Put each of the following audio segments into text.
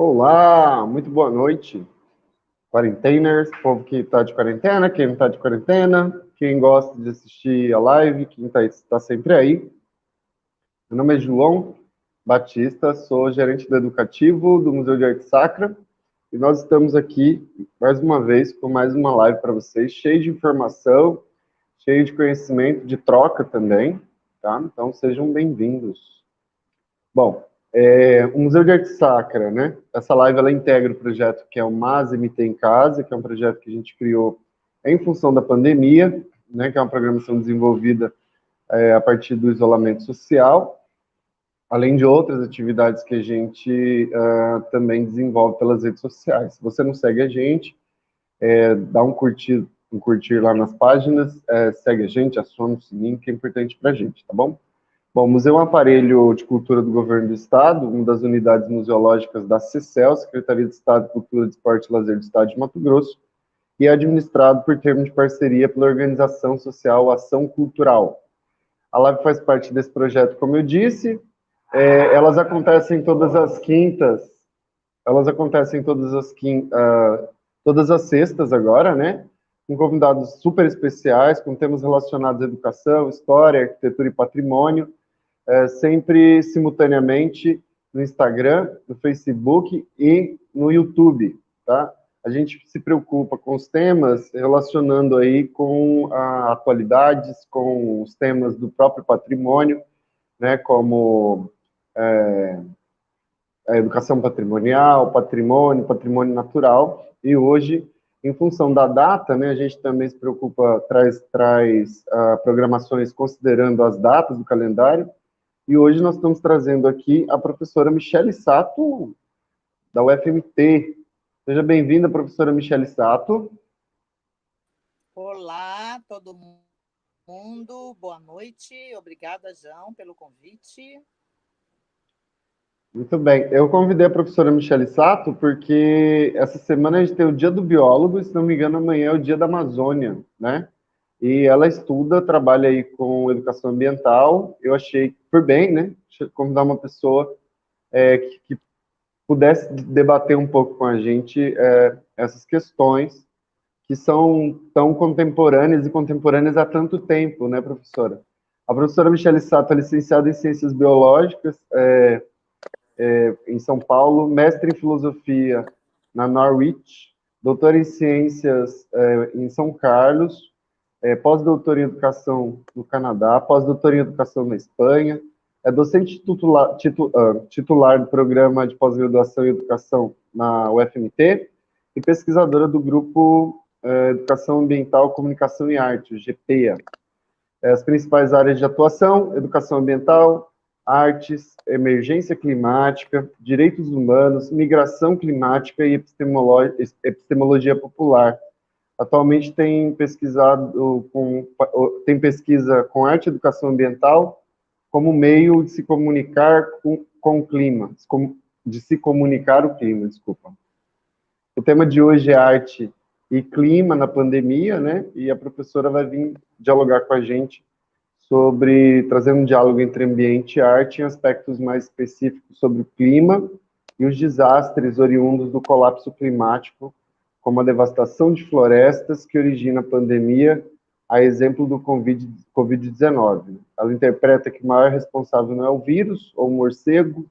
Olá, muito boa noite, quarenteners, povo que está de quarentena, quem não está de quarentena, quem gosta de assistir a live, quem está sempre aí. Meu nome é João Batista, sou gerente do Educativo do Museu de Arte Sacra e nós estamos aqui mais uma vez com mais uma live para vocês, cheio de informação, cheio de conhecimento, de troca também, tá? Então sejam bem-vindos. Bom, o Museu de Arte Sacra, né? Essa live ela integra o projeto que é o MAS MT em Casa, que é um projeto que a gente criou em função da pandemia, né? Que é uma programação desenvolvida a partir do isolamento social, além de outras atividades que a gente também desenvolve pelas redes sociais. Se você não segue a gente, dá um curtir lá nas páginas, segue a gente, aciona o sininho, que é importante para a gente, tá bom? Bom, o museu é um aparelho de cultura do governo do estado, uma das unidades museológicas da CECEL, Secretaria de Estado de Cultura, Esporte e Lazer do Estado de Mato Grosso, e é administrado por termo de parceria pela organização social Ação Cultural. A live faz parte desse projeto, como eu disse, elas acontecem todas as quintas, todas as sextas agora, né? Com convidados super especiais, com temas relacionados à educação, história, arquitetura e patrimônio, sempre simultaneamente no Instagram, no Facebook e no YouTube, tá? A gente se preocupa com os temas relacionando aí com atualidades, com os temas do próprio patrimônio, né, como a educação patrimonial, patrimônio natural, e hoje, em função da data, né, a gente também se preocupa, traz programações considerando as datas do calendário, e hoje nós estamos trazendo aqui a professora Michele Sato, da UFMT. Seja bem-vinda, professora Michele Sato. Olá, todo mundo. Boa noite. Obrigada, João, pelo convite. Muito bem. Eu convidei a professora Michele Sato porque essa semana a gente tem o Dia do Biólogo, e, se não me engano, amanhã é o Dia da Amazônia, né? E ela estuda, trabalha aí com educação ambiental. Eu achei por bem, né? Convidar uma pessoa que pudesse debater um pouco com a gente essas questões que são tão contemporâneas e contemporâneas há tanto tempo, né, professora? A professora Michele Sato é licenciada em Ciências Biológicas em São Paulo, mestre em Filosofia na Norwich, doutora em Ciências em São Carlos, pós-doutora em Educação no Canadá, pós-doutora em Educação na Espanha, é docente titular do Programa de Pós-Graduação em Educação na UFMT e pesquisadora do Grupo Educação Ambiental, Comunicação e Arte, o GPEA. As principais áreas de atuação: educação ambiental, artes, emergência climática, direitos humanos, migração climática e epistemologia popular. Atualmente tem pesquisa com arte e educação ambiental como meio de se comunicar com o clima, de se comunicar o clima, desculpa. O tema de hoje é arte e clima na pandemia, né? E a professora vai vir dialogar com a gente trazer um diálogo entre ambiente e arte em aspectos mais específicos sobre o clima e os desastres oriundos do colapso climático, como a devastação de florestas que origina a pandemia, a exemplo do Covid-19. Ela interpreta que o maior responsável não é o vírus ou o morcego,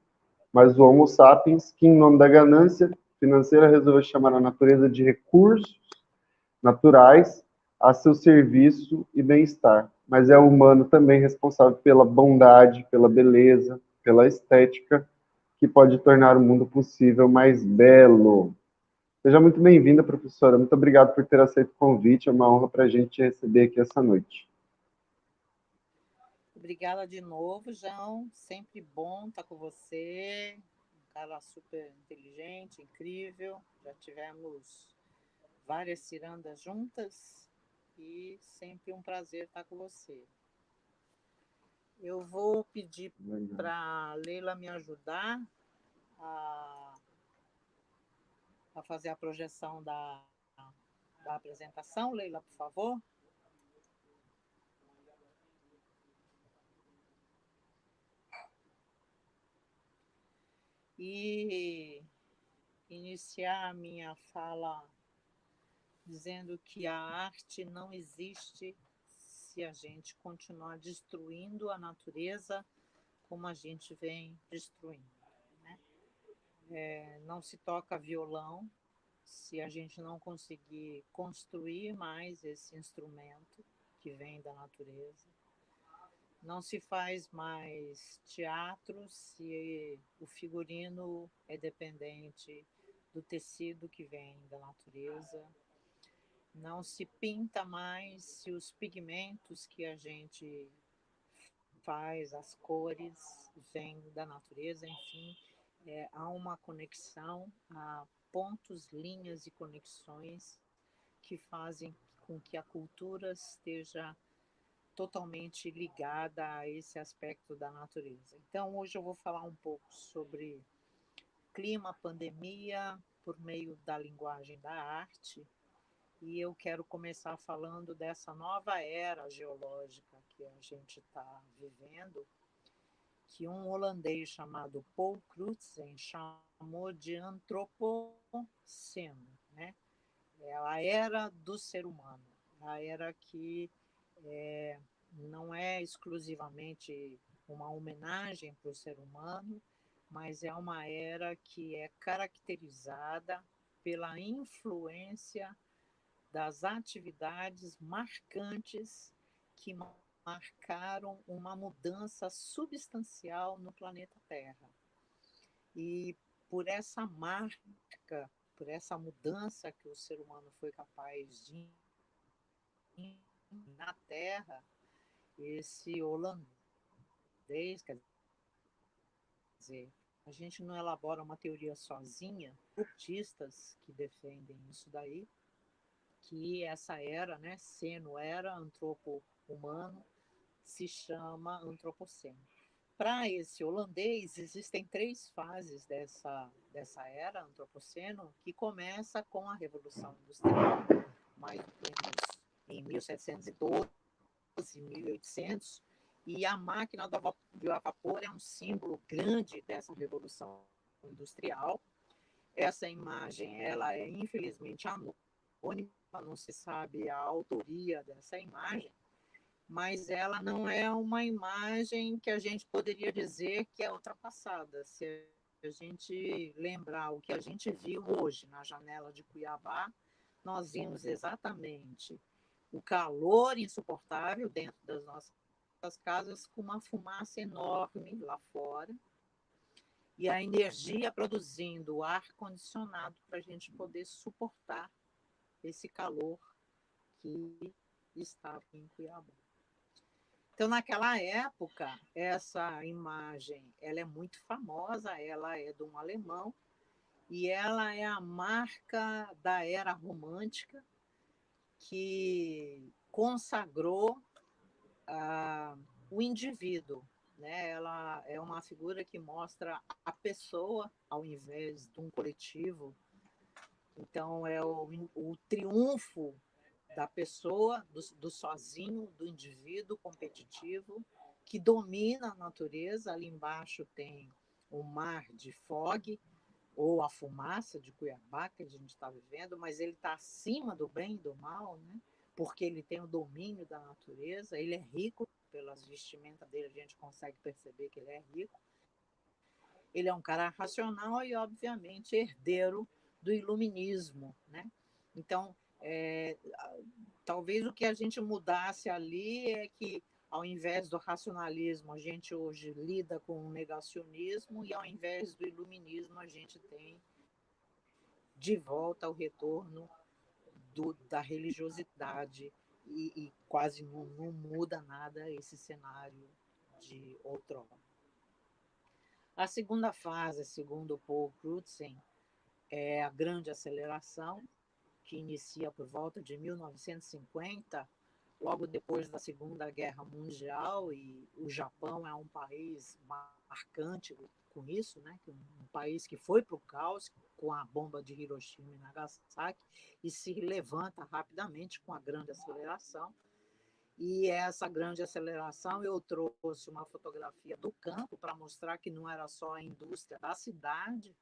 mas o Homo sapiens, que, em nome da ganância financeira, resolveu chamar a natureza de recursos naturais a seu serviço e bem-estar. Mas é o humano também responsável pela bondade, pela beleza, pela estética, que pode tornar o mundo possível mais belo. Seja muito bem-vinda, professora. Muito obrigado por ter aceito o convite. É uma honra para a gente te receber aqui essa noite. Obrigada de novo, João. Sempre bom estar com você. Um cara super inteligente, incrível. Já tivemos várias cirandas juntas e sempre um prazer estar com você. Eu vou pedir para a Leila me ajudar a fazer a projeção da apresentação. Leila, por favor. E iniciar a minha fala dizendo que a arte não existe se a gente continuar destruindo a natureza como a gente vem destruindo, né? Não se toca violão se a gente não conseguir construir mais esse instrumento que vem da natureza. Não se faz mais teatro se o figurino é dependente do tecido que vem da natureza. Não se pinta mais se os pigmentos que a gente faz, as cores, vêm da natureza. Enfim, há uma conexão, há pontos, linhas e conexões que fazem com que a cultura esteja totalmente ligada a esse aspecto da natureza. Então, hoje eu vou falar um pouco sobre clima, pandemia, por meio da linguagem da arte, e eu quero começar falando dessa nova era geológica que a gente está vivendo, que um holandês chamado Paul Crutzen chamou de antropoceno, né? É a era do ser humano, a era que não é exclusivamente uma homenagem para o ser humano, mas é uma era que é caracterizada pela influência das atividades marcantes que marcaram uma mudança substancial no planeta Terra. E por essa marca, por essa mudança que o ser humano foi capaz de na Terra, esse holandês, quer dizer, a gente não elabora uma teoria sozinha, artistas que defendem isso daí, que essa era, né, seno-era, antropo-humano, se chama antropoceno. Para esse holandês, existem 3 fases dessa era, antropoceno, que começa com a Revolução Industrial, mais ou menos em 1712, 1800, e a máquina do vapor é um símbolo grande dessa Revolução Industrial. Essa imagem ela é, infelizmente, anônima, não se sabe a autoria dessa imagem, mas ela não é uma imagem que a gente poderia dizer que é ultrapassada. Se a gente lembrar o que a gente viu hoje na janela de Cuiabá, nós vimos exatamente o calor insuportável dentro das nossas casas, com uma fumaça enorme lá fora, e a energia produzindo o ar-condicionado para a gente poder suportar esse calor que estava em Cuiabá. Então, naquela época, essa imagem ela é muito famosa, ela é de um alemão, e ela é a marca da era romântica que consagrou o indivíduo. Né? Ela é uma figura que mostra a pessoa ao invés de um coletivo. Então, é o triunfo da pessoa, do sozinho, do indivíduo competitivo, que domina a natureza. Ali embaixo tem o mar de Fogue, ou a fumaça de Cuiabá, que a gente está vivendo, mas ele está acima do bem e do mal, né? Porque ele tem o domínio da natureza, ele é rico, pelas vestimentas dele a gente consegue perceber que ele é rico. Ele é um cara racional e, obviamente, herdeiro do iluminismo, né? Então, talvez o que a gente mudasse ali é que, ao invés do racionalismo, a gente hoje lida com o negacionismo, e ao invés do iluminismo, a gente tem de volta o retorno da religiosidade, e quase não muda nada esse cenário de outrora. A segunda fase, segundo Paul Crutzen, é a grande aceleração, que inicia por volta de 1950, logo depois da Segunda Guerra Mundial, e o Japão é um país marcante com isso, né? Um país que foi para o caos com a bomba de Hiroshima e Nagasaki e se levanta rapidamente com a grande aceleração. E essa grande aceleração, eu trouxe uma fotografia do campo para mostrar que não era só a indústria da cidade,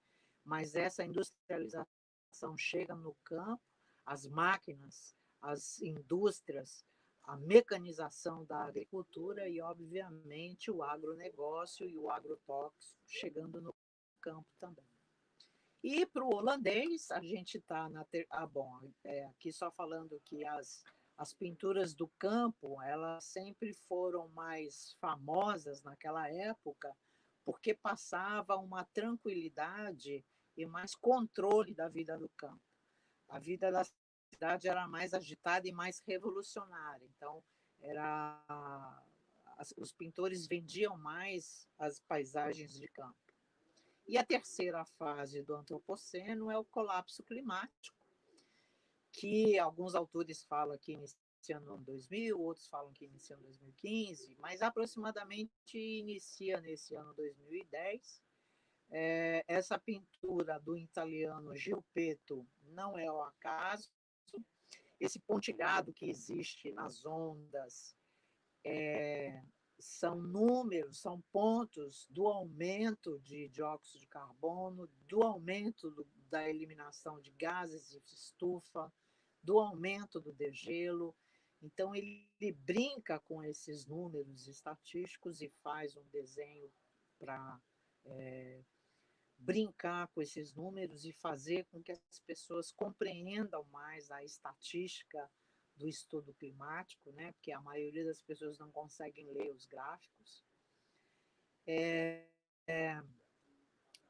mas essa industrialização chega no campo, as máquinas, as indústrias, a mecanização da agricultura e, obviamente, o agronegócio e o agrotóxico chegando no campo também. E para o holandês, a gente está na... aqui só falando que as pinturas do campo, elas sempre foram mais famosas naquela época, porque passava uma tranquilidade e mais controle da vida do campo. A vida da cidade era mais agitada e mais revolucionária. Então, os pintores vendiam mais as paisagens de campo. E a terceira fase do antropoceno é o colapso climático, que alguns autores falam que inicia no ano 2000, outros falam que inicia em 2015, mas aproximadamente inicia nesse ano 2010. Essa pintura do italiano Gilpetto não é ao acaso. Esse pontilhado que existe nas ondas são números, são pontos do aumento de dióxido de carbono, do aumento da eliminação de gases de estufa, do aumento do degelo. Então, ele brinca com esses números estatísticos e faz um desenho para brincar com esses números e fazer com que as pessoas compreendam mais a estatística do estudo climático, né? Porque a maioria das pessoas não conseguem ler os gráficos.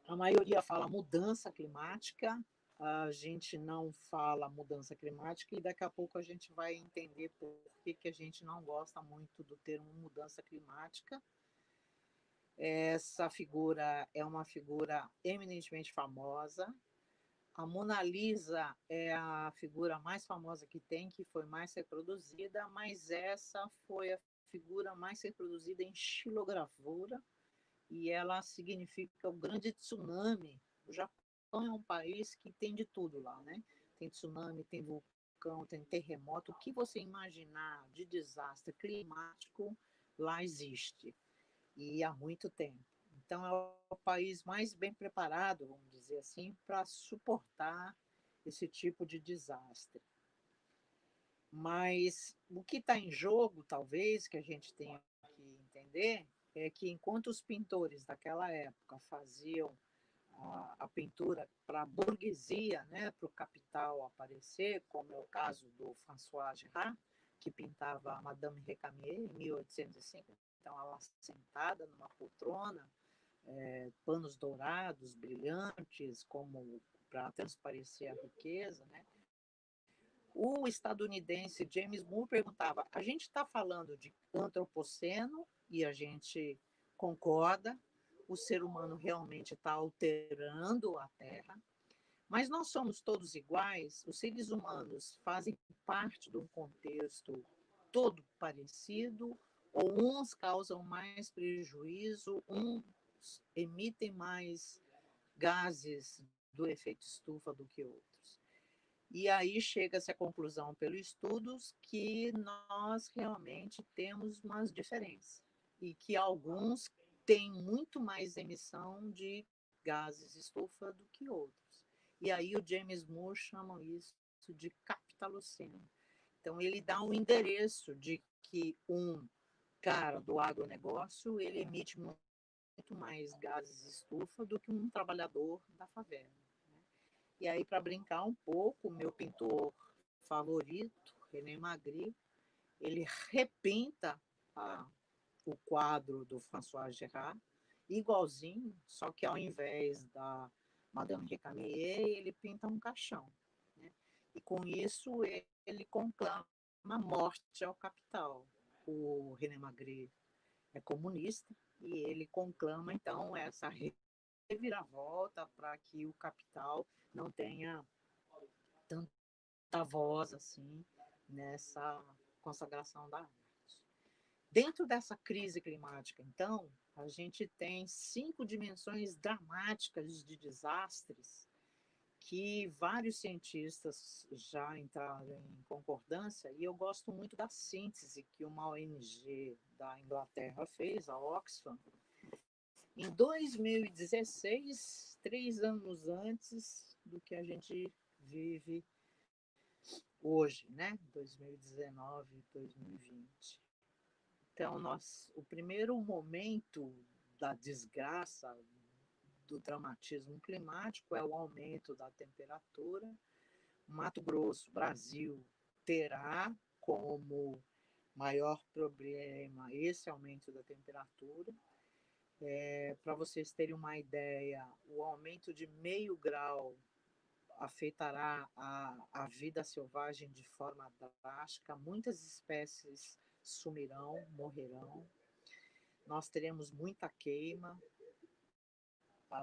A maioria fala mudança climática, a gente não fala mudança climática e daqui a pouco a gente vai entender por que a gente não gosta muito do termo mudança climática. Essa figura é uma figura eminentemente famosa. A Mona Lisa é a figura mais famosa que tem, que foi mais reproduzida, mas essa foi a figura mais reproduzida em xilogravura, e ela significa o grande tsunami. O Japão é um país que tem de tudo lá, né? Tem tsunami, tem vulcão, tem terremoto. O que você imaginar de desastre climático, lá existe, e há muito tempo. Então, é o país mais bem preparado, vamos dizer assim, para suportar esse tipo de desastre. Mas o que está em jogo, talvez, que a gente tenha que entender, é que enquanto os pintores daquela época faziam a pintura para a burguesia, né, para o capital aparecer, como é o caso do François Gérard, que pintava a Madame Récamier em 1805, então ela sentada numa poltrona, panos dourados, brilhantes, como para transparecer a riqueza, né? O estadunidense James Moore perguntava: a gente está falando de antropoceno e a gente concorda, o ser humano realmente está alterando a Terra, mas nós somos todos iguais, os seres humanos fazem parte de um contexto todo parecido, ou uns causam mais prejuízo, uns emitem mais gases do efeito estufa do que outros. E aí chega-se à conclusão, pelos estudos, que nós realmente temos umas diferenças e que alguns têm muito mais emissão de gases estufa do que outros. E aí o James Moore chama isso de capitaloceno. Então ele dá um endereço de que um cara do agronegócio ele emite muito mais gases estufa do que um trabalhador da favela. E aí, para brincar um pouco, o meu pintor favorito, René Magritte, ele repinta o quadro do François Gérard igualzinho, só que ao invés da Madame Récamier, ele pinta um caixão, né? E com isso ele conclama a morte ao capital. O René Magritte é comunista e ele conclama, então, essa reviravolta para que o capital não tenha tanta voz assim nessa consagração da arte. Dentro dessa crise climática, então, a gente tem 5 dimensões dramáticas de desastres que vários cientistas já entraram em concordância, e eu gosto muito da síntese que uma ONG da Inglaterra fez, a Oxfam, em 2016, 3 anos antes do que a gente vive hoje, né? 2019, 2020. Então, o primeiro momento da desgraça, do dramatismo climático, é o aumento da temperatura. Mato Grosso, Brasil, terá como maior problema esse aumento da temperatura. Para vocês terem uma ideia, o aumento de 0,5 grau afetará a vida selvagem de forma drástica. Muitas espécies sumirão, morrerão. Nós teremos muita queima.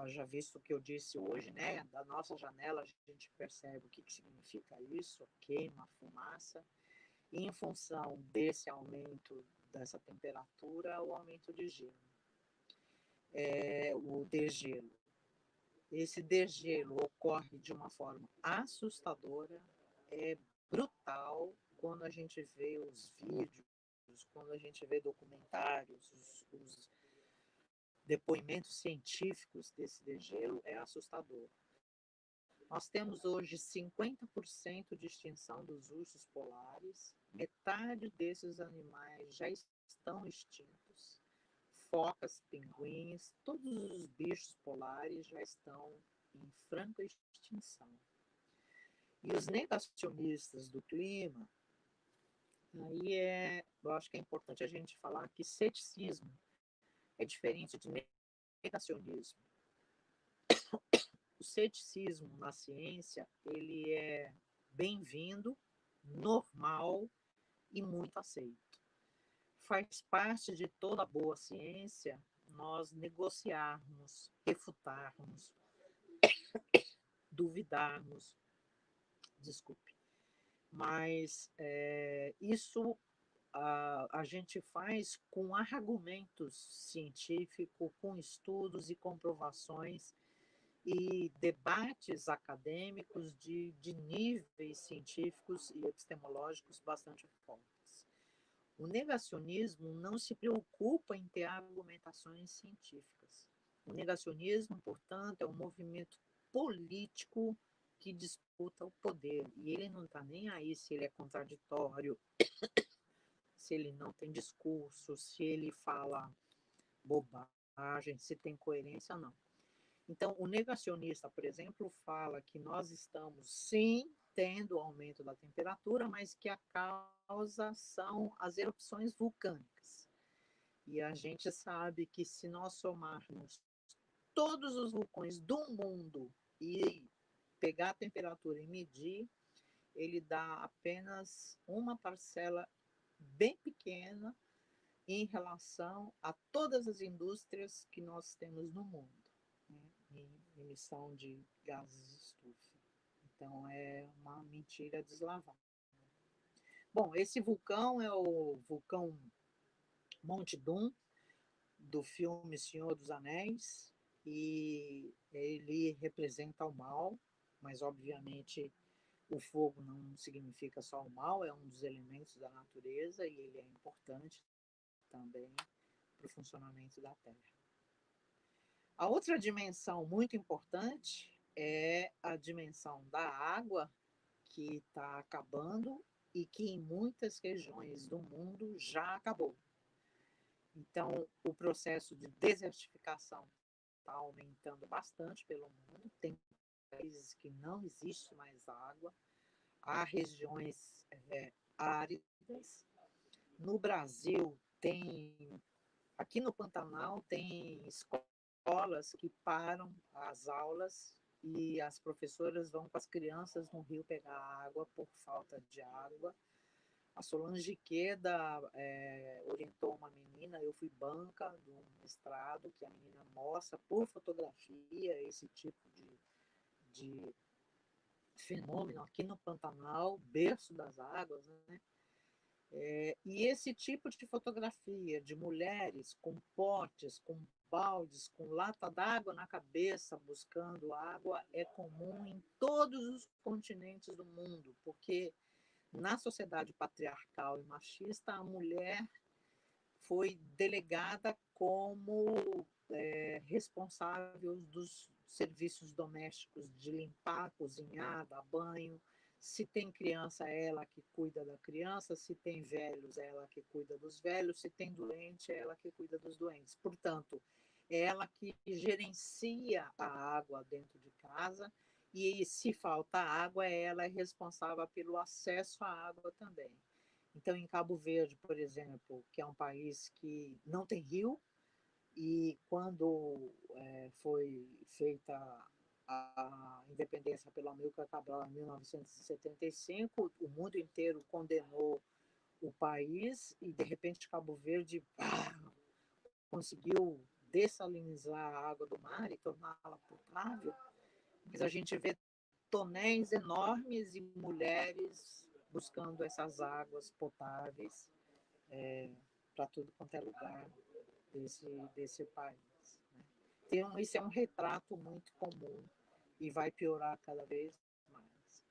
Já visto o que eu disse hoje, né? Da nossa janela a gente percebe o que significa isso, queima, fumaça. E em função desse aumento dessa temperatura, o aumento de gelo. O degelo. Esse degelo ocorre de uma forma assustadora, é brutal quando a gente vê os vídeos, quando a gente vê documentários, os depoimentos científicos desse degelo, é assustador. Nós temos hoje 50% de extinção dos ursos polares, metade desses animais já estão extintos. Focas, pinguins, todos os bichos polares já estão em franca extinção. E os negacionistas do clima, aí eu acho que é importante a gente falar que ceticismo é diferente de negacionismo. O ceticismo na ciência, ele é bem-vindo, normal e muito aceito. Faz parte de toda boa ciência nós negociarmos, refutarmos, duvidarmos, desculpe. Mas isso a gente faz com argumentos científicos, com estudos e comprovações e debates acadêmicos de níveis científicos e epistemológicos bastante fortes. O negacionismo não se preocupa em ter argumentações científicas. O negacionismo, portanto, é um movimento político que disputa o poder. E ele não está nem aí se ele é contraditório, se ele não tem discurso, se ele fala bobagem, se tem coerência ou não. Então, o negacionista, por exemplo, fala que nós estamos, sim, tendo aumento da temperatura, mas que a causa são as erupções vulcânicas. E a gente sabe que se nós somarmos todos os vulcões do mundo e pegar a temperatura e medir, ele dá apenas uma parcela bem pequena em relação a todas as indústrias que nós temos no mundo, né, em emissão de gases de estufa. Então, é uma mentira deslavada. Bom, esse vulcão é o vulcão Monte Doom, do filme Senhor dos Anéis, e ele representa o mal, mas, obviamente, o fogo não significa só o mal, é um dos elementos da natureza e ele é importante também para o funcionamento da Terra. A outra dimensão muito importante é a dimensão da água, que está acabando e que em muitas regiões do mundo já acabou. Então, o processo de desertificação está aumentando bastante pelo mundo. Tem países que não existe mais água, há regiões áridas. No Brasil, aqui no Pantanal, tem escolas que param as aulas e as professoras vão com as crianças no rio pegar água por falta de água. A Solange Queda orientou uma menina, eu fui banca do mestrado, que a menina mostra por fotografia esse tipo de fenômeno aqui no Pantanal, berço das águas, né? E esse tipo de fotografia de mulheres com potes, com baldes, com lata d'água na cabeça, buscando água, é comum em todos os continentes do mundo, porque na sociedade patriarcal e machista, a mulher foi delegada como responsável dos serviços domésticos, de limpar, cozinhar, dar banho. Se tem criança, é ela que cuida da criança. Se tem velhos, é ela que cuida dos velhos. Se tem doente, é ela que cuida dos doentes. Portanto, é ela que gerencia a água dentro de casa. E se falta água, ela é responsável pelo acesso à água também. Então, em Cabo Verde, por exemplo, que é um país que não tem rio, e quando foi feita a independência pela Amílcar Cabral em 1975, o mundo inteiro condenou o país e, de repente, Cabo Verde conseguiu dessalinizar a água do mar e torná-la potável. Mas a gente vê tonéis enormes e mulheres buscando essas águas potáveis para tudo quanto é lugar desse país. Né? Então, isso é um retrato muito comum e vai piorar cada vez mais.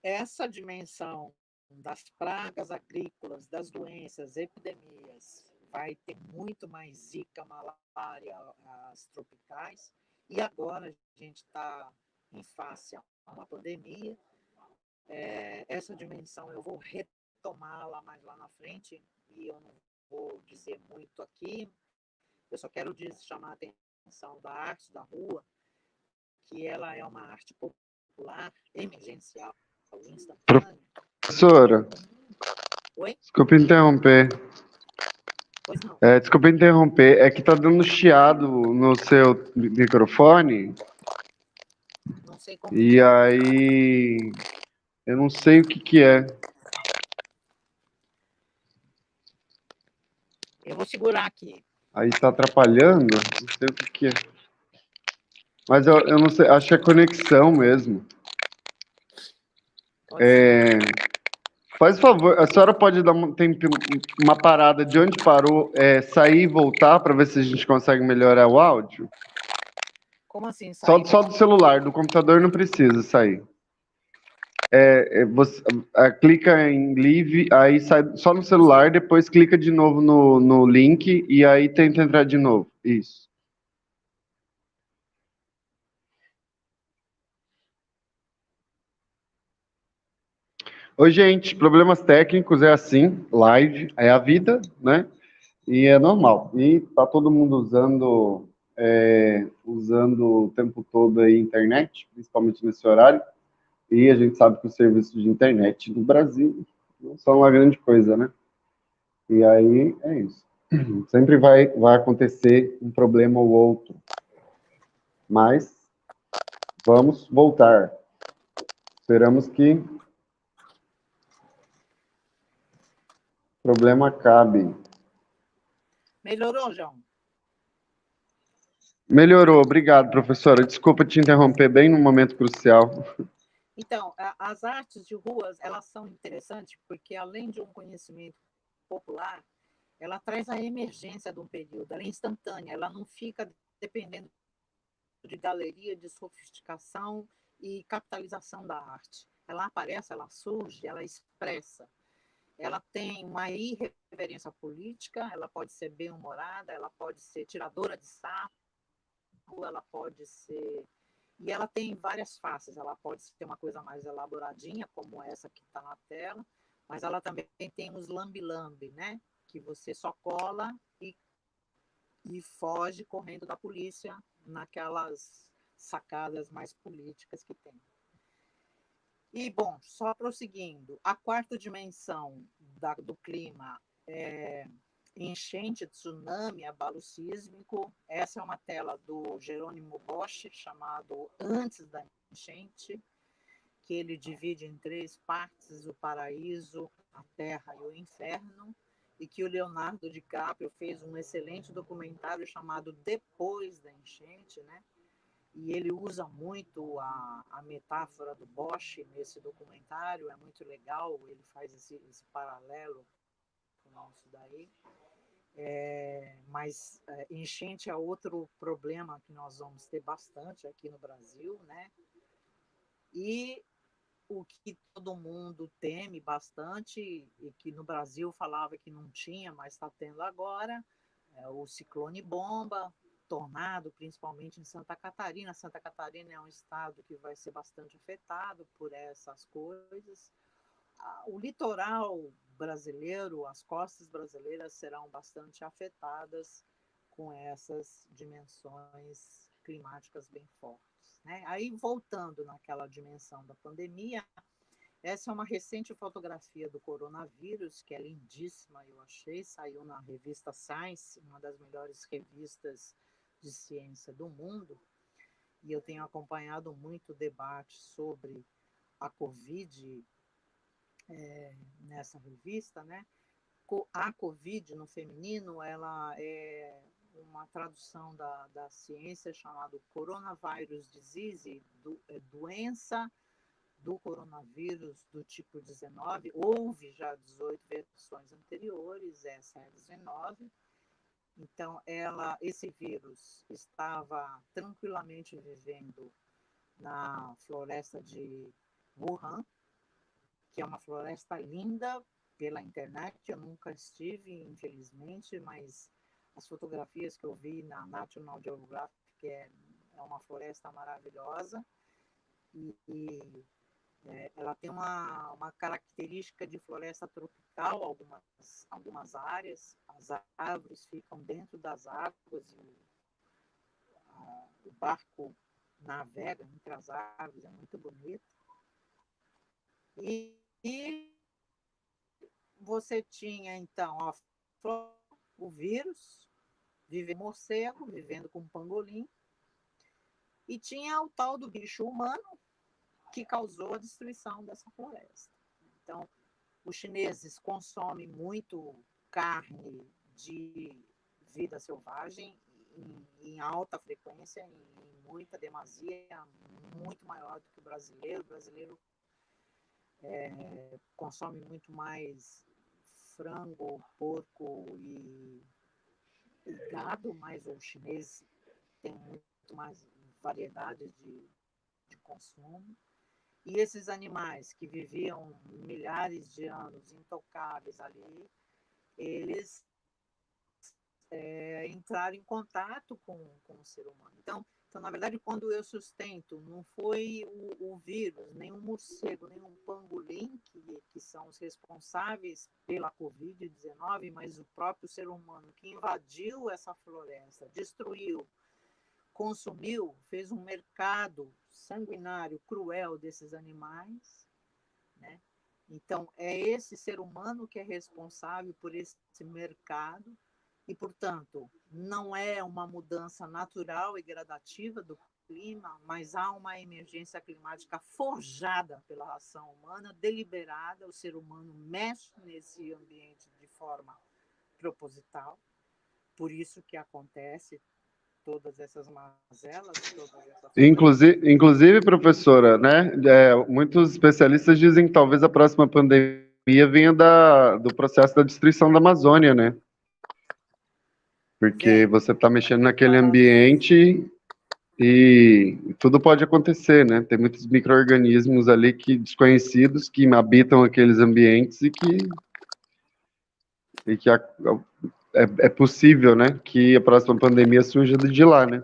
Essa dimensão das pragas agrícolas, das doenças, epidemias, vai ter muito mais zika, malária, as tropicais, e agora a gente está em face a uma pandemia. Essa dimensão eu vou retomá-la mais lá na frente, e eu não vou dizer muito aqui, eu só quero chamar a atenção da arte da rua, que ela é uma arte popular, emergencial, instantânea. Professora, Oi? desculpa interromper. Pois não. Desculpa interromper, é que tá dando chiado no seu microfone, Não sei como e aí eu não sei o que é. Eu vou segurar aqui. Aí tá atrapalhando, não sei o que é. Mas eu não sei, acho que é conexão mesmo. Faz favor, a senhora pode dar uma parada de onde parou, sair e voltar para ver se a gente consegue melhorar o áudio? Como assim Só, sair? só do celular, do computador não precisa sair. Você clica em Leave, aí sai só no celular, depois clica de novo no link e aí tenta entrar de novo. Isso. Oi, gente, problemas técnicos é assim, live, é a vida, né? E é normal. E tá todo mundo usando o tempo todo aí a internet, principalmente nesse horário. E a gente sabe que os serviços de internet no Brasil não são uma grande coisa, né? E aí é isso. Sempre vai acontecer um problema ou outro. Mas vamos voltar. Esperamos que o problema acabe. Melhorou, João? Melhorou, obrigado, professora. Desculpa te interromper bem no momento crucial. Então, as artes de ruas, elas são interessantes porque, além de um conhecimento popular, ela traz a emergência de um período, ela é instantânea, ela não fica dependendo de galeria, de sofisticação e capitalização da arte. Ela aparece, ela surge, ela expressa. Ela tem uma irreverência política, ela pode ser bem-humorada, ela pode ser tiradora de sarro, ela pode ser... E ela tem várias faces, ela pode ser uma coisa mais elaboradinha, como essa que está na tela, mas ela também tem os lambi-lambi, né? Que você só cola e foge correndo da polícia naquelas sacadas mais políticas que tem. E, bom, só prosseguindo, a quarta dimensão do clima é enchente, tsunami, abalo sísmico. Essa é uma tela do Jerônimo Bosch, chamado Antes da Enchente, que ele divide em três partes, o paraíso, a terra e o inferno, e que o Leonardo DiCaprio fez um excelente documentário chamado Depois da Enchente, né? E ele usa muito a metáfora do Bosch nesse documentário, é muito legal, ele faz esse paralelo com isso daí. Mas enchente é outro problema que nós vamos ter bastante aqui no Brasil, né? E o que todo mundo teme bastante, e que no Brasil falava que não tinha, mas está tendo agora, é o ciclone bomba, tornado, principalmente em Santa Catarina. Santa Catarina é um estado que vai ser bastante afetado por essas coisas. O litoral brasileiro, as costas brasileiras serão bastante afetadas com essas dimensões climáticas bem fortes, né? Aí, voltando naquela dimensão da pandemia, essa é uma recente fotografia do coronavírus, que é lindíssima, eu achei, saiu na revista Science, uma das melhores revistas de ciência do mundo, e eu tenho acompanhado muito o debate sobre a Covid nessa revista, né? A Covid no feminino, ela é uma tradução da ciência chamada Coronavirus Disease, doença do coronavírus do tipo 19. Houve já 18 versões anteriores, essa é a 19. Então, esse vírus estava tranquilamente vivendo na floresta de Wuhan, que é uma floresta linda pela internet. Eu nunca estive, infelizmente, mas as fotografias que eu vi na National Geographic é uma floresta maravilhosa. Ela tem uma característica de floresta tropical, algumas áreas. As árvores ficam dentro das águas e o barco navega entre as árvores, é muito bonito. E você tinha, então, o vírus, morcego, vivendo com pangolim, e tinha o tal do bicho humano, que causou a destruição dessa floresta. Então, os chineses consomem muito carne de vida selvagem em alta frequência, em muita demasia, muito maior do que o brasileiro. O brasileiro consome muito mais frango, porco e gado, mas o chinês tem muito mais variedade de consumo. E esses animais que viviam milhares de anos intocáveis ali, eles entraram em contato com o ser humano. Então, na verdade, quando eu sustento, não foi o vírus, nem o morcego, nem o pangolim, que são os responsáveis pela Covid-19, mas o próprio ser humano que invadiu essa floresta, destruiu, consumiu, fez um mercado sanguinário, cruel desses animais, né? Então, é esse ser humano que é responsável por esse mercado e, portanto, não é uma mudança natural e gradativa do clima, mas há uma emergência climática forjada pela ação humana, deliberada. O ser humano mexe nesse ambiente de forma proposital, por isso que acontece todas essas mazelas, todas essas coisas. Inclusive, professora, né? Muitos especialistas dizem que talvez a próxima pandemia venha do processo da destruição da Amazônia, né? Porque você está mexendo naquele ambiente e tudo pode acontecer, né? Tem muitos micro-organismos ali desconhecidos que habitam aqueles ambientes e que é possível, né, que a próxima pandemia surja de lá, né?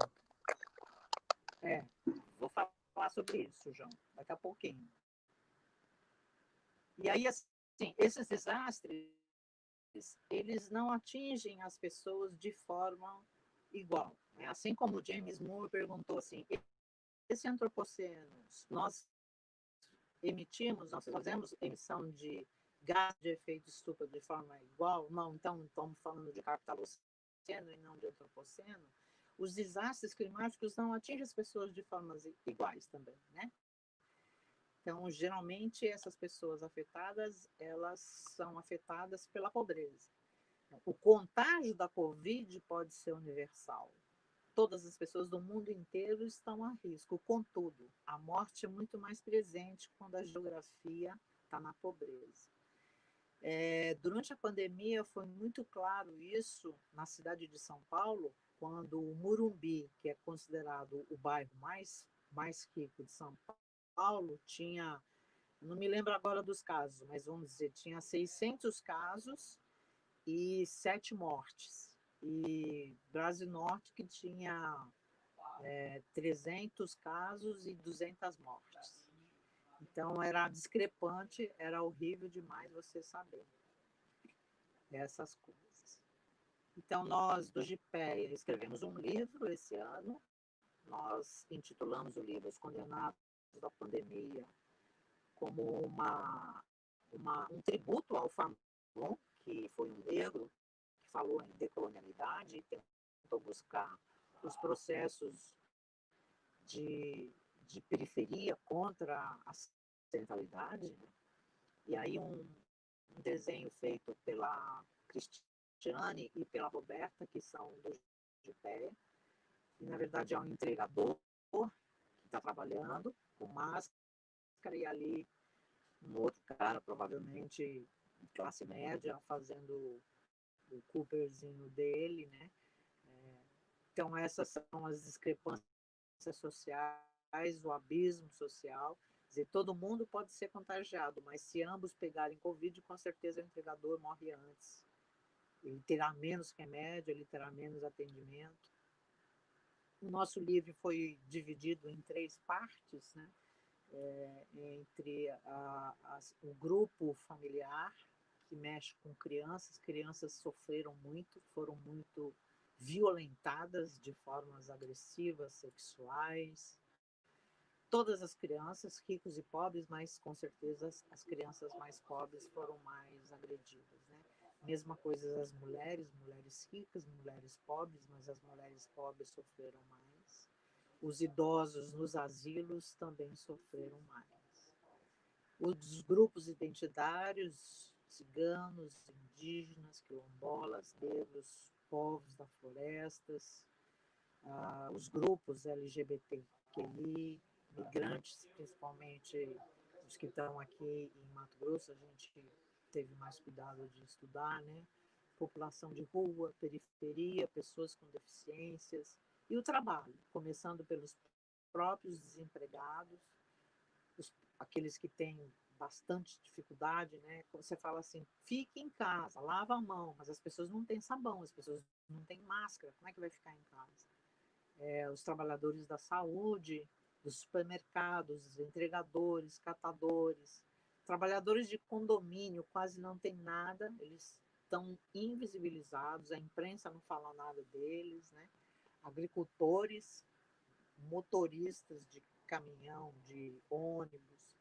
Vou falar sobre isso, João, daqui a pouquinho. E aí, assim, esses desastres, eles não atingem as pessoas de forma igual, né? Assim como o James Moore perguntou assim, esse antropoceno, nós fazemos emissão de gás de efeito estufa de forma igual? Não, então estamos falando de capitaloceno e não de antropoceno. Os desastres climáticos não atingem as pessoas de formas iguais também, né? Então, geralmente, essas pessoas afetadas, elas são afetadas pela pobreza. O contágio da Covid pode ser universal. Todas as pessoas do mundo inteiro estão a risco. Contudo, a morte é muito mais presente quando a geografia está na pobreza. Durante a pandemia foi muito claro isso na cidade de São Paulo, quando o Morumbi, que é considerado o bairro mais rico de São Paulo, tinha não me lembro agora dos casos, mas vamos dizer, tinha 600 casos e 7 mortes. E Brasil Norte que tinha 300 casos e 200 mortes. Então, era discrepante, era horrível demais você saber essas coisas. Então, nós, do GIPEA, escrevemos um livro esse ano. Nós intitulamos o livro Os Condenados da Pandemia, como um tributo ao Fanon, que foi um negro que falou em decolonialidade e tentou buscar os processos de periferia contra a centralidade, né? E aí um desenho feito pela Cristiane e pela Roberta, que são do GPEA, e na verdade é um entregador que está trabalhando com máscara, e ali um outro cara, provavelmente de classe média, fazendo o Cooperzinho dele, né? Então essas são as discrepâncias sociais, o abismo social. Quer dizer, todo mundo pode ser contagiado, mas se ambos pegarem Covid, com certeza o entregador morre antes. Ele terá menos remédio, ele terá menos atendimento. O nosso livro foi dividido em 3 partes, né? Entre o grupo familiar, que mexe com crianças. Crianças sofreram muito, foram muito violentadas de formas agressivas, sexuais. Todas as crianças, ricos e pobres, mas com certeza as crianças mais pobres foram mais agredidas, né? Mesma coisa as mulheres ricas, mulheres pobres, mas as mulheres pobres sofreram mais. Os idosos nos asilos também sofreram mais. Os grupos identitários, ciganos, indígenas, quilombolas, negros, povos da florestas, os grupos LGBTQI, migrantes, principalmente os que estão aqui em Mato Grosso, a gente teve mais cuidado de estudar, né? População de rua, periferia, pessoas com deficiências, e o trabalho, começando pelos próprios desempregados, aqueles que têm bastante dificuldade, né? Você fala assim, fique em casa, lava a mão, mas as pessoas não têm sabão, as pessoas não têm máscara, como é que vai ficar em casa? Os trabalhadores da saúde, dos supermercados, os entregadores, catadores, trabalhadores de condomínio quase não tem nada, eles estão invisibilizados, a imprensa não fala nada deles, né? Agricultores, motoristas de caminhão, de ônibus,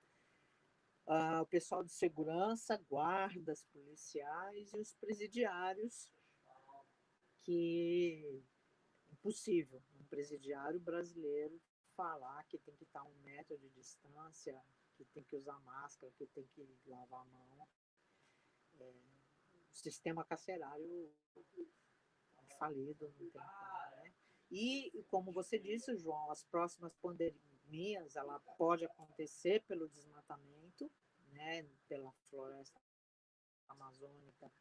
o pessoal de segurança, guardas policiais e os presidiários, que impossível um presidiário brasileiro falar que tem que estar a 1 metro de distância, que tem que usar máscara, que tem que lavar a mão. O sistema carcerário falido, não tem como, né? E, como você disse, João, as próximas pandemias, ela pode acontecer pelo desmatamento, né, pela floresta amazônica,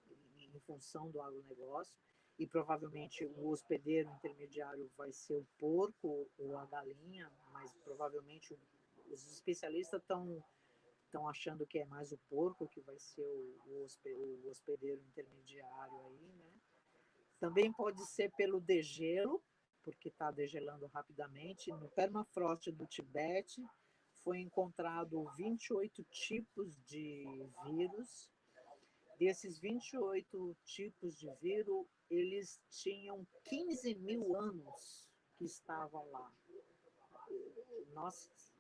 em função do agronegócio, e provavelmente o hospedeiro intermediário vai ser o porco ou a galinha, mas provavelmente os especialistas estão achando que é mais o porco que vai ser o hospedeiro intermediário aí, né? Também pode ser pelo degelo, porque está degelando rapidamente. No permafrost do Tibete foi encontrado 28 tipos de vírus. Desses 28 tipos de vírus, eles tinham 15 mil anos que estavam lá.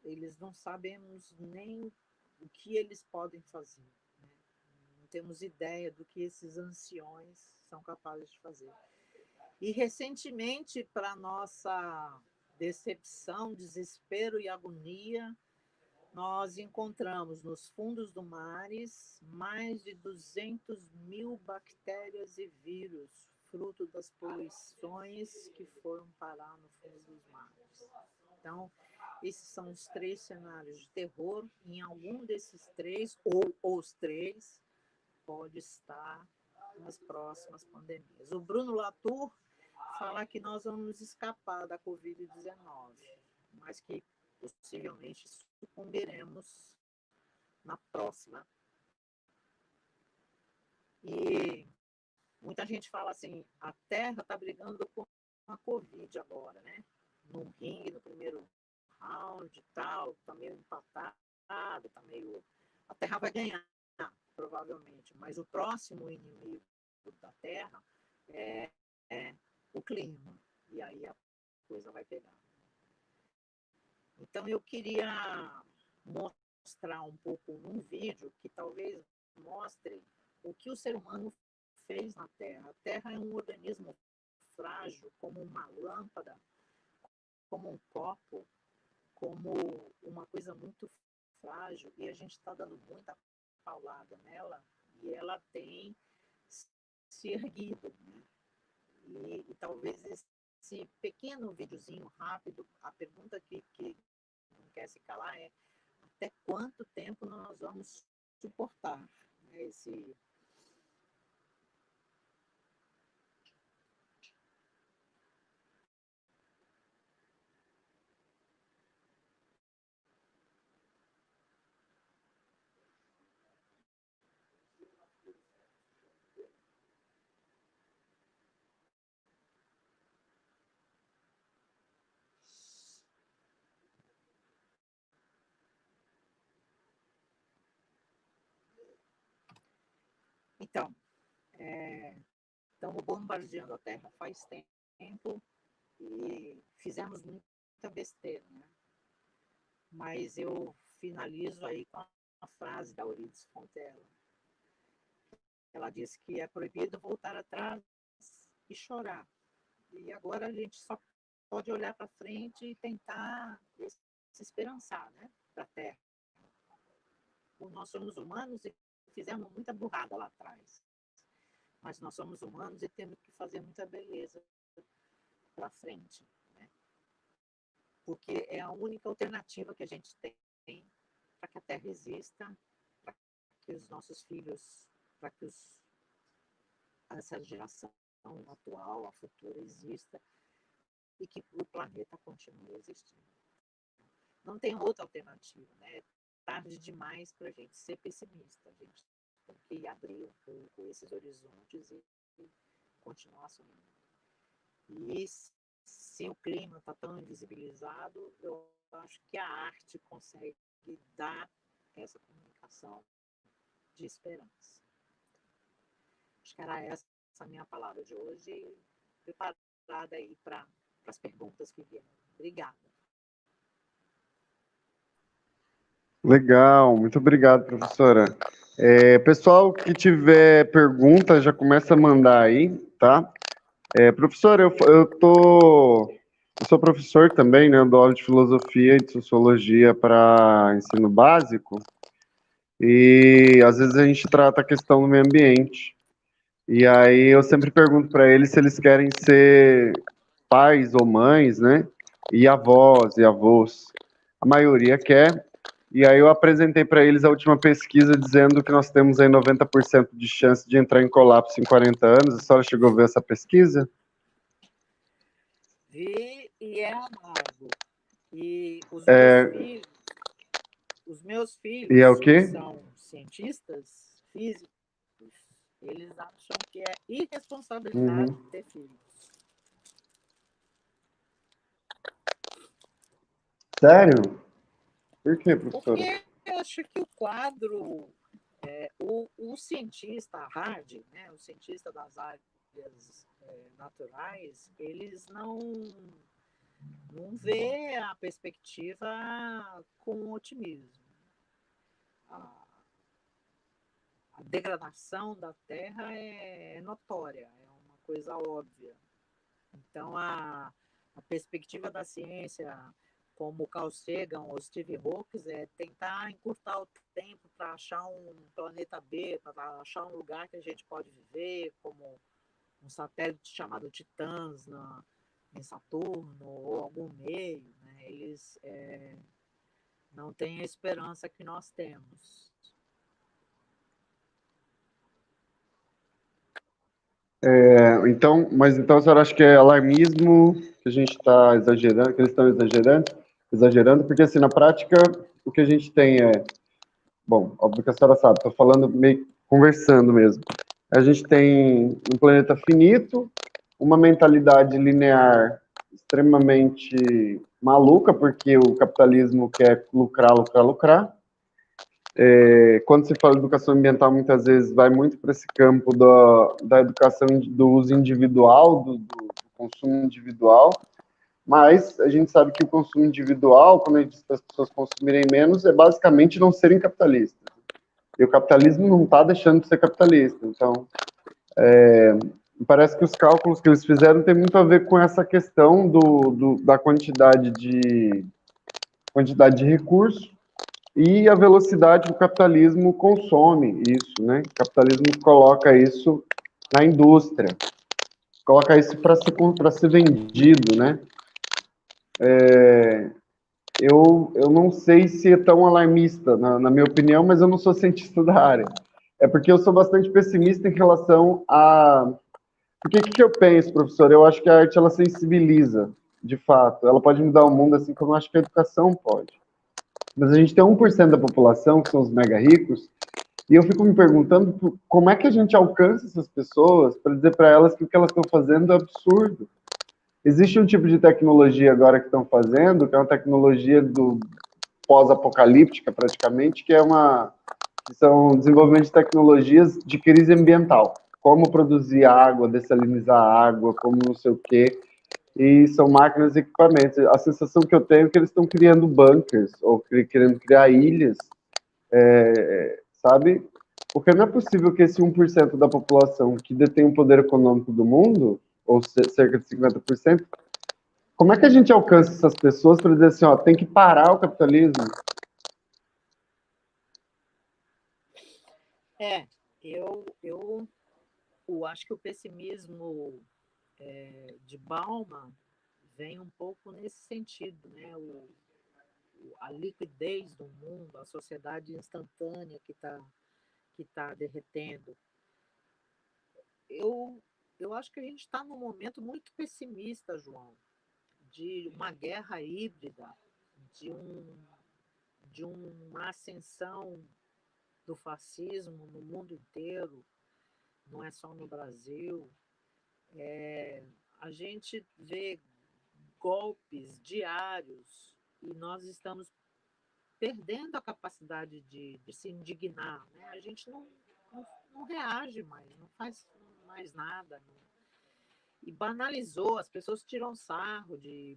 Eles não sabemos nem o que eles podem fazer, né? Não temos ideia do que esses anciões são capazes de fazer. E, recentemente, para nossa decepção, desespero e agonia, nós encontramos nos fundos do mares mais de 200 mil bactérias e vírus, fruto das poluições que foram parar no fundo dos mares. Então, esses são os 3 cenários de terror. Em algum desses 3, ou os 3, pode estar nas próximas pandemias. O Bruno Latour fala que nós vamos escapar da Covid-19, mas que possivelmente sucumbiremos na próxima. E muita gente fala assim, a Terra está brigando com a Covid agora, né? No ringue, no primeiro round e tal, está meio empatado, tá meio... A Terra vai ganhar, provavelmente, mas o próximo inimigo da Terra é o clima. E aí a coisa vai pegar. Então eu queria mostrar um pouco num vídeo que talvez mostre o que o ser humano fez na Terra. A Terra é um organismo frágil, como uma lâmpada, como um copo, como uma coisa muito frágil, e a gente está dando muita paulada nela, e ela tem se erguido. Né? E talvez esse pequeno videozinho rápido, a pergunta que não quer se calar é: até quanto tempo nós vamos suportar, né, esse... Então, estamos bombardeando a Terra faz tempo e fizemos muita besteira, né? Mas eu finalizo aí com a frase da Eurídice Fontela. Ela disse que é proibido voltar atrás e chorar. E agora a gente só pode olhar para frente e tentar se esperançar, né, para a Terra. Nós somos humanos e fizemos muita burrada lá atrás. Mas nós somos humanos e temos que fazer muita beleza para frente. Né? Porque é a única alternativa que a gente tem para que a Terra exista, para que os nossos filhos, para que essa geração atual, a futura, exista e que o planeta continue existindo. Não tem outra alternativa, né? É tarde demais para a gente ser pessimista. A gente tem que abrir um pouco esses horizontes e continuar sonhando. E se o clima está tão invisibilizado, eu acho que a arte consegue dar essa comunicação de esperança. Acho que era essa a minha palavra de hoje, preparada aí para as perguntas que vieram. Obrigada. Legal, muito obrigado, professora. Pessoal que tiver pergunta, já começa a mandar aí, tá? Professora, eu sou professor também, né? Eu dou aula de filosofia e de sociologia para ensino básico, e às vezes a gente trata a questão do meio ambiente. E aí eu sempre pergunto para eles se eles querem ser pais ou mães, né? E avós e avós. A maioria quer. E aí eu apresentei para eles a última pesquisa dizendo que nós temos aí 90% de chance de entrar em colapso em 40 anos. A senhora chegou a ver essa pesquisa? Vi e é amargo. E os meus E é o filhos, que quê? são cientistas físicos, eles acham que é irresponsabilidade ter filhos. Sério? Por quê, professora? Porque eu acho que o quadro, o cientista hard, né, o cientista das áreas naturais, eles não vê a perspectiva com otimismo. A degradação da Terra é notória, é uma coisa óbvia. Então, a perspectiva da ciência, como Carl Sagan ou Steve Hawking, é tentar encurtar o tempo para achar um planeta B, para achar um lugar que a gente pode viver, como um satélite chamado Titãs em Saturno ou algum meio. Né? Eles não têm a esperança que nós temos. Mas então a senhora acha que é alarmismo, que a gente está exagerando, que eles estão exagerando? Porque assim, na prática, o que a gente tem é bom, óbvio que a senhora sabe, estou falando meio conversando mesmo. A gente tem um planeta finito, uma mentalidade linear extremamente maluca, porque o capitalismo quer lucrar, lucrar, lucrar. Quando se fala de educação ambiental, muitas vezes vai muito para esse campo da educação do uso individual, do consumo individual, mas a gente sabe que o consumo individual, quando a gente diz para as pessoas consumirem menos, é basicamente não serem capitalistas. E o capitalismo não está deixando de ser capitalista. Então, parece que os cálculos que eles fizeram têm muito a ver com essa questão da quantidade de recursos e a velocidade que o capitalismo consome isso, né? O capitalismo coloca isso na indústria, coloca isso para ser vendido, né? Eu não sei se é tão alarmista, na minha opinião, mas eu não sou cientista da área. É porque eu sou bastante pessimista em relação a... Porque o que eu penso, professor? Eu acho que a arte, ela sensibiliza, de fato. Ela pode mudar o mundo, assim como eu acho que a educação pode. Mas a gente tem 1% da população, que são os mega ricos, e eu fico me perguntando como é que a gente alcança essas pessoas para dizer para elas que o que elas estão fazendo é absurdo. Existe um tipo de tecnologia agora que estão fazendo, que é uma tecnologia do pós-apocalíptica, praticamente, que são desenvolvimento de tecnologias de crise ambiental. Como produzir água, dessalinizar água, como não sei o quê. E são máquinas e equipamentos. A sensação que eu tenho é que eles estão criando bunkers, ou querendo criar ilhas, sabe? Porque não é possível que esse 1% da população que detém o poder econômico do mundo, ou cerca de 50%, como é que a gente alcança essas pessoas para dizer assim, ó, tem que parar o capitalismo? Eu acho que o pessimismo de Bauman vem um pouco nesse sentido, né? A liquidez do mundo, a sociedade instantânea que tá derretendo. Eu, eu acho que a gente está num momento muito pessimista, João, de uma guerra híbrida, de, um, de uma ascensão do fascismo no mundo inteiro, não é só no Brasil. A gente vê golpes diários e nós estamos perdendo a capacidade de se indignar. Né? A gente não reage mais, não faz mais nada. Não. E banalizou, as pessoas tiram sarro de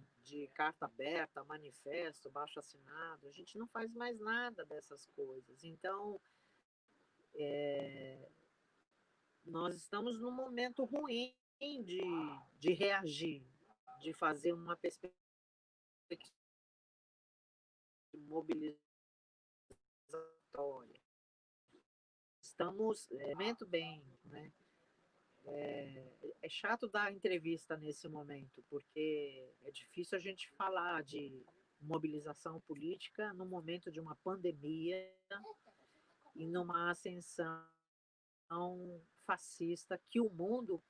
carta aberta, manifesto, baixo assinado. A gente não faz mais nada dessas coisas. Então, nós estamos num momento ruim de, de reagir, de fazer uma perspectiva mobilizatória. Estamos muito bem, né? É chato dar entrevista nesse momento, porque é difícil a gente falar de mobilização política no momento de uma pandemia e numa ascensão fascista que o mundo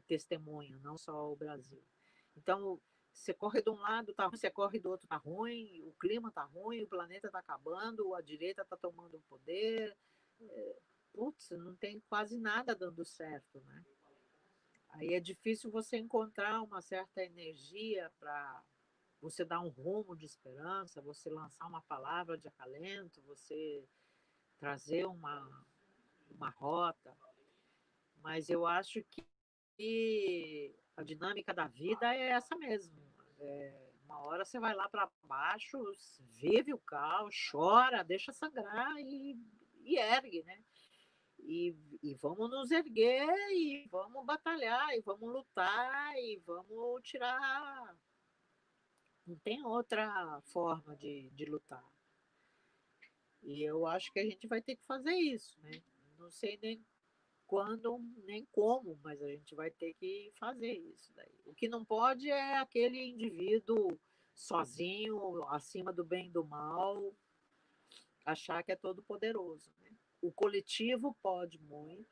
testemunha, não só o Brasil. Então, você corre de um lado, tá ruim, você corre do outro, tá ruim, o clima tá ruim, o planeta tá acabando, a direita tá tomando o poder. Putz, não tem quase nada dando certo, né? Aí é difícil você encontrar uma certa energia para você dar um rumo de esperança, você lançar uma palavra de acalento, você trazer uma rota. Mas eu acho que a dinâmica da vida é essa mesmo. Uma hora você vai lá para baixo, vive o caos, chora, deixa sangrar e ergue, né? E vamos nos erguer e vamos batalhar e vamos lutar e vamos tirar. Não tem outra forma de lutar. E eu acho que a gente vai ter que fazer isso, né? Não sei nem quando, nem como, mas a gente vai ter que fazer isso daí. O que não pode é aquele indivíduo sozinho, acima do bem e do mal, achar que é todo poderoso, né? O coletivo pode muito.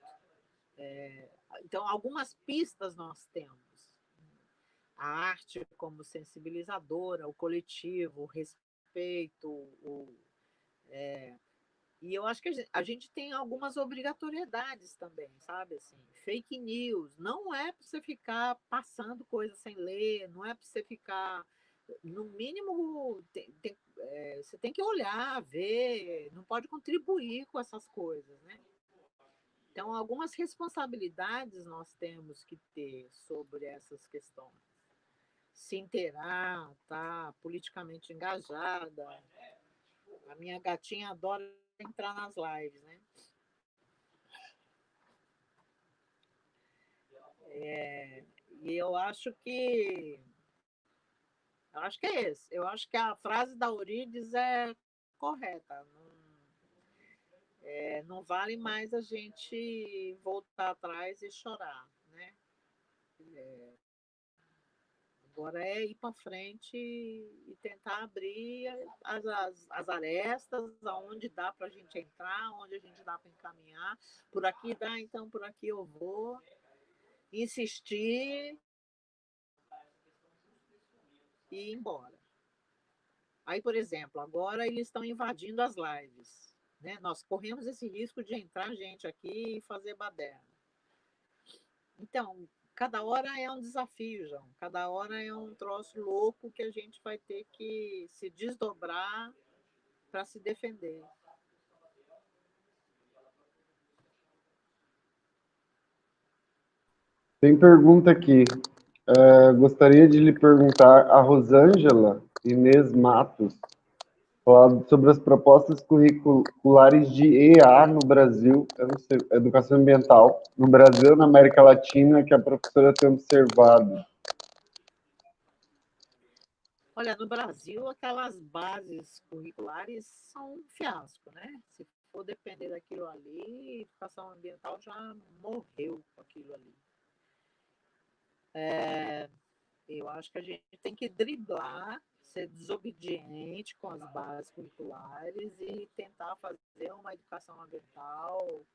Então, algumas pistas nós temos. A arte como sensibilizadora, o coletivo, o respeito, E eu acho que a gente tem algumas obrigatoriedades também, sabe? Assim, fake news. Não é para você ficar passando coisa sem ler, não é para você ficar. No mínimo, você tem que olhar, ver, não pode contribuir com essas coisas, né? Então, algumas responsabilidades nós temos que ter sobre essas questões. Se inteirar, tá politicamente engajada. A minha gatinha adora entrar nas lives, né? E eu acho que é esse. Eu acho que a frase da Eurídice é correta. Não, não vale mais a gente voltar atrás e chorar, né? Agora é ir para frente e tentar abrir as arestas, aonde dá para a gente entrar, onde a gente dá para encaminhar. Por aqui dá, então por aqui eu vou. Insistir e ir embora. Aí, por exemplo, agora eles estão invadindo as lives. Né? Nós corremos esse risco de entrar gente aqui e fazer baderna. Então, cada hora é um desafio, João. Cada hora é um troço louco que a gente vai ter que se desdobrar para se defender. Tem pergunta aqui. Gostaria de lhe perguntar a Rosângela Inês Matos, sobre as propostas curriculares de EA no Brasil, eu não sei, educação ambiental, no Brasil e na América Latina, que a professora tem observado. Olha, no Brasil, aquelas bases curriculares são um fiasco, né? Se for depender daquilo ali, educação ambiental já morreu com aquilo ali. Eu acho que a gente tem que driblar, ser desobediente com as bases curriculares e tentar fazer uma educação ambiental.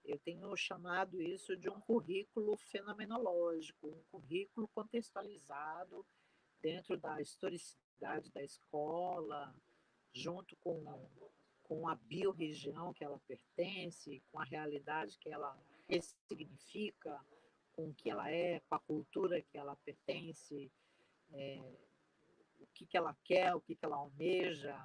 Eu tenho chamado isso de um currículo fenomenológico, um currículo contextualizado dentro da historicidade da escola, junto com a biorregião que ela pertence, com a realidade que ela ressignifica, com o que ela é, com a cultura que ela pertence, o que ela quer, o que ela almeja.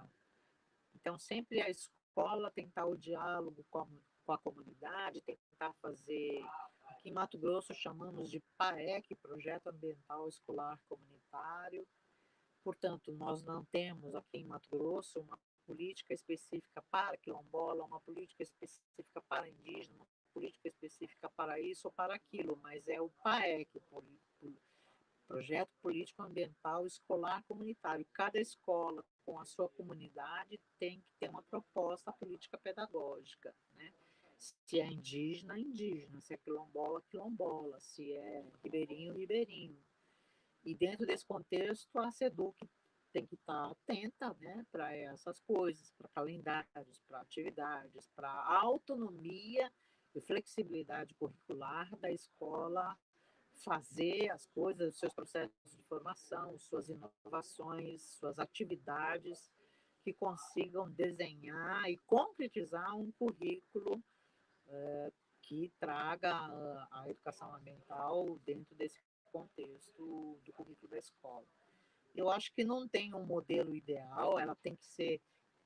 Então, sempre a escola tentar o diálogo com a comunidade, tentar fazer. Aqui em Mato Grosso chamamos de PAEC, Projeto Ambiental Escolar Comunitário. Portanto, nós não temos aqui em Mato Grosso uma política específica para quilombola, uma política específica para indígena, uma política específica para isso ou para aquilo, mas é o PAEC, Projeto Político Ambiental Escolar Comunitário. Cada escola, com a sua comunidade, tem que ter uma proposta política pedagógica, né? Se é indígena, indígena, se é quilombola, quilombola, se é ribeirinho, ribeirinho. E dentro desse contexto, a SEDUC tem que estar atenta, né, para essas coisas, para calendários, para atividades, para a autonomia e flexibilidade curricular da escola fazer as coisas, os seus processos de formação, suas inovações, suas atividades que consigam desenhar e concretizar um currículo que traga a educação ambiental dentro desse contexto do currículo da escola. Eu acho que não tem um modelo ideal, ela tem que ser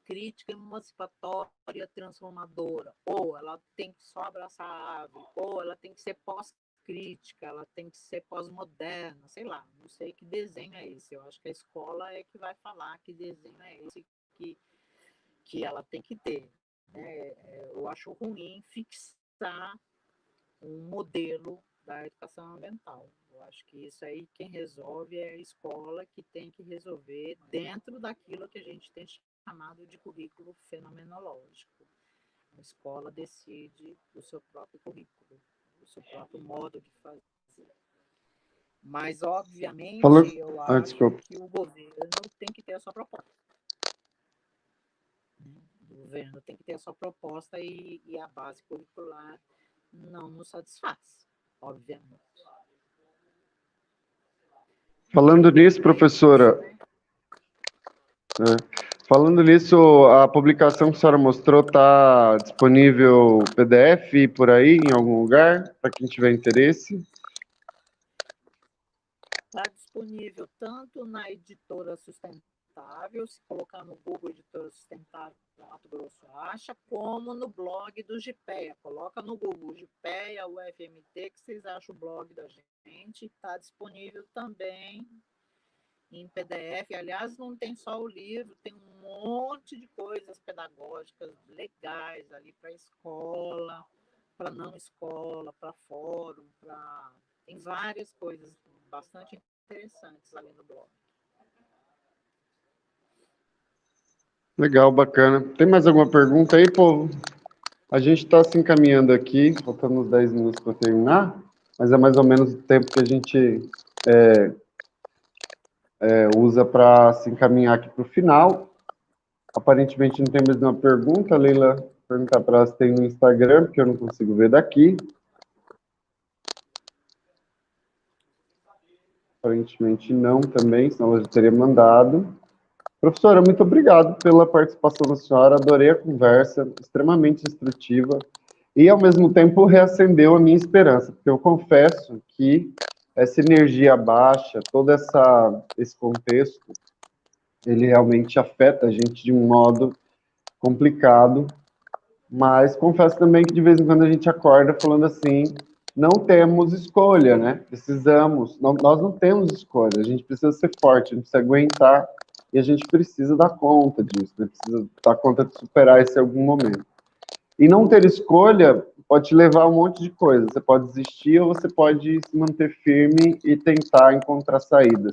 crítica, emancipatória, transformadora, ou ela tem que só abraçar a ave, ou ela tem que ser pós-crítica, ela tem que ser pós-moderna, sei lá, não sei que desenho é esse. Eu acho que a escola é que vai falar que desenho é esse que ela tem que ter. Né? Eu acho ruim fixar um modelo da educação ambiental. Eu acho que isso aí quem resolve é a escola, que tem que resolver dentro daquilo que a gente tem chamado de currículo fenomenológico. A escola decide o seu próprio currículo, o seu próprio modo de fazer. Mas, obviamente, eu acho que o governo tem que ter a sua proposta. O governo tem que ter a sua proposta e a base curricular não nos satisfaz, obviamente. Falando nisso, professora, Falando nisso, a publicação que a senhora mostrou está disponível PDF por aí, em algum lugar, para quem tiver interesse? Está disponível tanto na editora Sustentável, se colocar no Google Editora Sustentável Mato Grosso acha, como no blog do GPEA. Coloca no Google GPEA, UFMT, que vocês acham o blog da gente. Está disponível também em PDF. Aliás, não tem só o livro, tem um monte de coisas pedagógicas legais ali para escola, para não escola, para fórum, tem várias coisas bastante interessantes ali no blog. Legal, bacana. Tem mais alguma pergunta aí, povo? A gente está se encaminhando aqui, faltando uns 10 minutos para terminar, mas é mais ou menos o tempo que a gente usa para se encaminhar aqui para o final. Aparentemente não tem mais nenhuma pergunta. Leila, perguntar para ela se tem no Instagram, porque eu não consigo ver daqui. Aparentemente não também, senão eu já teria mandado. Professora, muito obrigado pela participação da senhora, adorei a conversa, extremamente instrutiva, e ao mesmo tempo reacendeu a minha esperança, porque eu confesso que essa energia baixa, todo esse contexto, ele realmente afeta a gente de um modo complicado, mas confesso também que de vez em quando a gente acorda falando assim, não temos escolha, né? Precisamos, nós não temos escolha, a gente precisa ser forte, a gente precisa aguentar e a gente precisa dar conta disso, né? Precisa dar conta de superar esse em algum momento. E não ter escolha pode te levar a um monte de coisa. Você pode desistir ou você pode se manter firme e tentar encontrar saídas.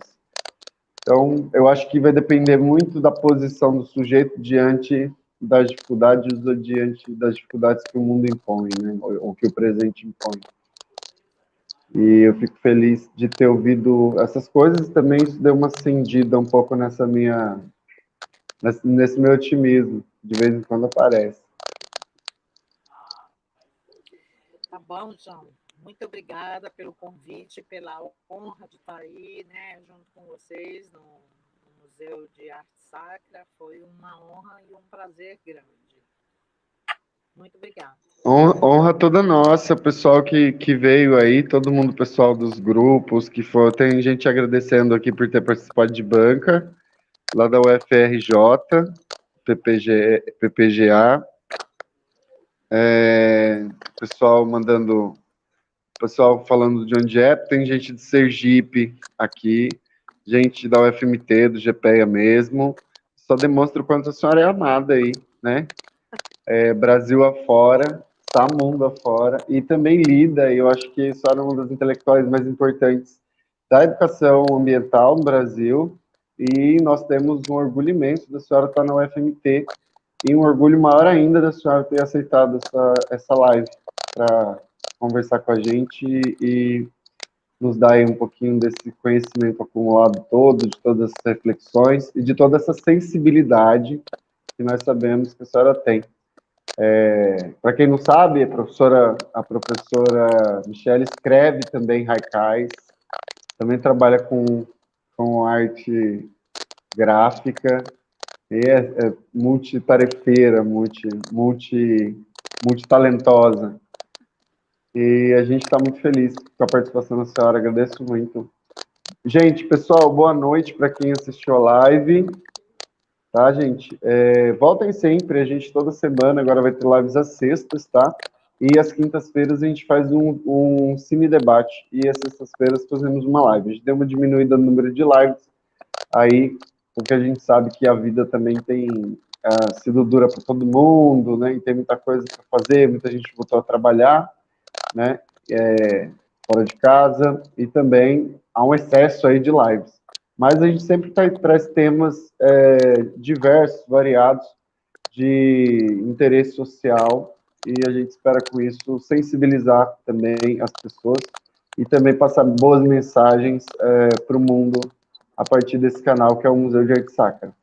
Então, eu acho que vai depender muito da posição do sujeito diante das dificuldades ou diante das dificuldades que o mundo impõe, né? Ou que o presente impõe. E eu fico feliz de ter ouvido essas coisas, também isso deu uma acendida um pouco nesse meu otimismo, de vez em quando aparece. Tá bom, João. Muito obrigada pelo convite, pela honra de estar aí, né, junto com vocês no Museu de Arte Sacra. Foi uma honra e um prazer grande. Muito obrigada. Honra toda nossa, pessoal que veio aí, todo mundo, pessoal dos grupos, que for, tem gente agradecendo aqui por ter participado de banca, lá da UFRJ, PPGA, pessoal falando de onde é, tem gente de Sergipe aqui, gente da UFMT, do GPEA mesmo, só demonstra o quanto a senhora é amada aí, né? Brasil afora, está mundo afora, e também lida, e eu acho que a senhora é uma das intelectuais mais importantes da educação ambiental no Brasil, e nós temos um orgulho imenso da senhora estar na UFMT, e um orgulho maior ainda da senhora ter aceitado essa live para conversar com a gente e nos dar aí um pouquinho desse conhecimento acumulado todo, de todas as reflexões e de toda essa sensibilidade que nós sabemos que a senhora tem. Para quem não sabe, a professora Michelle escreve também haikais, também trabalha com arte gráfica, e é multitarefeira, multitalentosa. E a gente está muito feliz com a participação da senhora, agradeço muito. Gente, pessoal, boa noite para quem assistiu a live. Tá, gente? Voltem sempre, a gente toda semana, agora vai ter lives às sextas, tá? E às quintas-feiras a gente faz um cine-debate, e às sextas-feiras fazemos uma live. A gente deu uma diminuída no número de lives, aí, porque a gente sabe que a vida também tem sido dura para todo mundo, né? E tem muita coisa para fazer, muita gente voltou a trabalhar, né? Fora de casa, e também há um excesso aí de lives. Mas a gente sempre traz temas diversos, variados, de interesse social, e a gente espera com isso sensibilizar também as pessoas e também passar boas mensagens para o mundo a partir desse canal que é o Museu de Arte Sacra.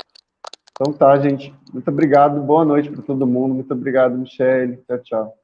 Então tá, gente. Muito obrigado. Boa noite para todo mundo. Muito obrigado, Michele. Tchau, tchau.